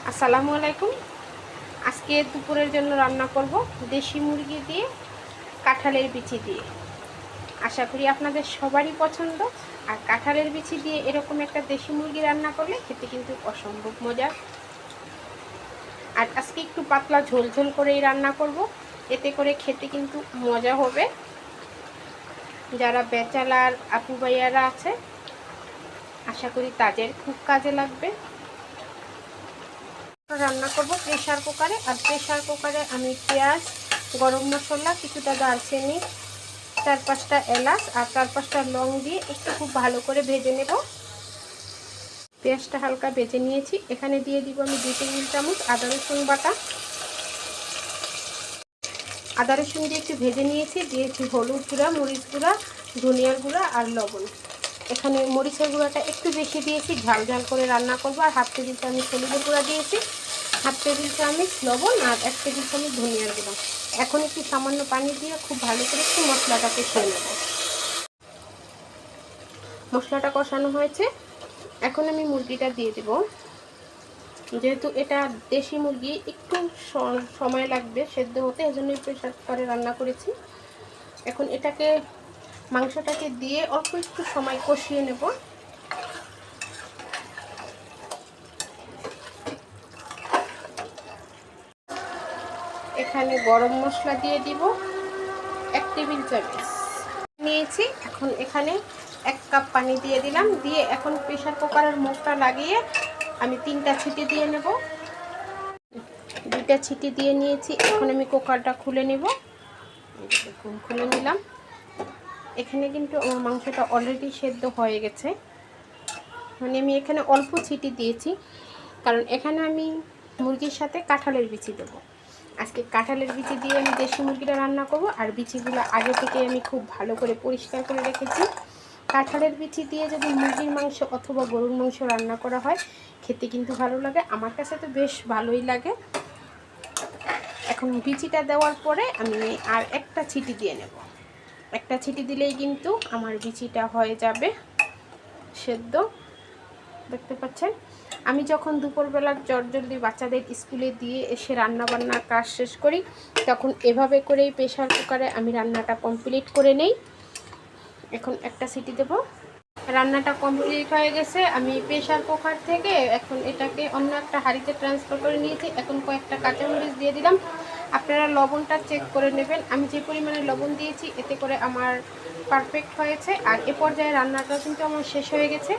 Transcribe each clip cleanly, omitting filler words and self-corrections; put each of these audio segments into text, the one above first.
আসসালামু আলাইকুম। আজকে দুপুরের জন্য রান্না করব দেশি মুরগি দিয়ে কাঁঠালের বিচি দিয়ে। আশা করি আপনাদের সবারই পছন্দ। আর কাঁঠালের বিচি দিয়ে এরকম একটা দেশি মুরগি রান্না করলে খেতে কিন্তু অসম্ভব মজা। আর আজকে একটু পাতলা ঝোল ঝোল করেই রান্না করব, এতে করে খেতে কিন্তু মজা হবে। যারা ব্যাচেলার আপু ভাইয়ারা আছে আশা করি তাদের খুব কাজে লাগবে। রান্না করব প্রেশার কুকারে। আর প্রেশার কুকারে আমি পেঁয়াজ, গরম মশলা, কিছুটা দারচিনি, 4-5টা এলাচ আর 4-5টা লং দিয়ে একটু খুব ভালো করে ভেজে নেব। পেঁয়াজটা হালকা ভেজে নিয়েছি। এখানে দিয়ে দিব আমি 2 টেবিল চামচ আদা রসুন বাটা। আদা রসুন দিয়ে একটু ভেজে নিয়েছি। দিয়েছি হলুদ গুঁড়া, মরিচ গুঁড়া, ধনিয়ার গুঁড়া আর লবণ। এখানে মরিচের গুঁড়াটা একটু বেশি দিয়েছি, ঝাল ঝাল করে রান্না করব। আর 1/2 টেবিল চামচ হলুদের গুঁড়া দিয়েছি, 1/2 টেবিল চামচ লবণ আর 1 টেবিল চামচ ধনিয়ার গুঁড়া। এখন একটু সামান্য পানি দিয়ে খুব ভালো করে একটু মশলাটাকে কষিয়ে নেব। মশলাটা কষানো হয়েছে, এখন আমি মুরগিটা দিয়ে দেব। যেহেতু এটা দেশি মুরগি একটু সময় লাগবে সেদ্ধ হতে, এজন্য প্রেসার কুকারে রান্না করেছি। এখন এটাকে মাংসটাকে দিয়ে অল্প একটু সময় কষিয়ে নেব। এখানে গরম মশলা দিয়ে দিব 1 টেবিল চামচ নিয়েছি। এখন এখানে 1 কাপ পানি দিয়ে দিলাম। দিয়ে এখন প্রেসার কুকারের মুখটা লাগিয়ে আমি 3টা সিটি দিয়ে নেব। 2টা সিটি দিয়ে নিয়েছি। এখন আমি কুকারটা খুলে নেব। দেখুন খুলে নিলাম। এখানে কিন্তু আমার মাংসটা অলরেডি সেদ্ধ হয়ে গেছে। মানে আমি এখানে অল্প সিটি দিয়েছি, কারণ এখানে আমি মুরগির সাথে কাঁঠালের বিচি দেবো। আজকে কাঁঠালের বিচি দিয়ে আমি দেশি মুরগিটা রান্না করব। আর বিচিগুলো আগে থেকে আমি খুব ভালো করে পরিষ্কার করে রেখেছি। কাঁঠালের বিচি দিয়ে যদি মুরগির মাংস অথবা গরুর মাংস রান্না করা হয় খেতে কিন্তু ভালো লাগে। আমার কাছে তো বেশ ভালোই লাগে। এখন বিচিটা দেওয়ার পরে আমি আর একটা ছিটি দিয়ে নেব। একটা ছিটি দিলেই কিন্তু আমার বিচিটা হয়ে যাবে সেদ্ধ। দেখতে পাচ্ছেন, আমি যখন দুপুরবেলার জলদি বাচ্চাদের স্কুলে দিয়ে এসে রান্নাবান্নার কাজ শেষ করি তখন এভাবে করেই প্রেসার কুকারে আমি রান্নাটা কমপ্লিট করে নেই। এখন একটা সিটি দেব। রান্নাটা কমপ্লিট হয়ে গেছে। আমি প্রেসার কুকার থেকে এখন এটাকে অন্য একটা হাঁড়িতে ট্রান্সফার করে নিয়েছি। এখন কয়েকটা কাঁচামরিচ দিয়ে দিলাম। আপনারা লবণটা চেক করে নেবেন। আমি যে পরিমাণে লবণ দিয়েছি এতে করে আমার পারফেক্ট হয়েছে। আর এ পর্যায়ে রান্নাটা কিন্তু আমার শেষ হয়ে গেছে।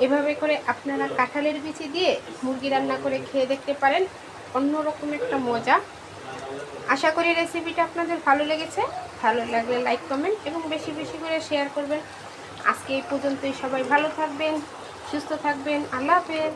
এভাবে করে আপনারা কাঁঠালের বিচি দিয়ে মুরগি রান্না করে খেয়ে দেখতে পারেন, অন্যরকম একটা মজা। আশা করি রেসিপিটা আপনাদের ভালো লেগেছে। ভালো লাগলে লাইক, কমেন্ট এবং বেশি বেশি করে শেয়ার করবেন। আজকে এই পর্যন্তই। সবাই ভালো থাকবেন, সুস্থ থাকবেন। আল্লাহ হাফেজ।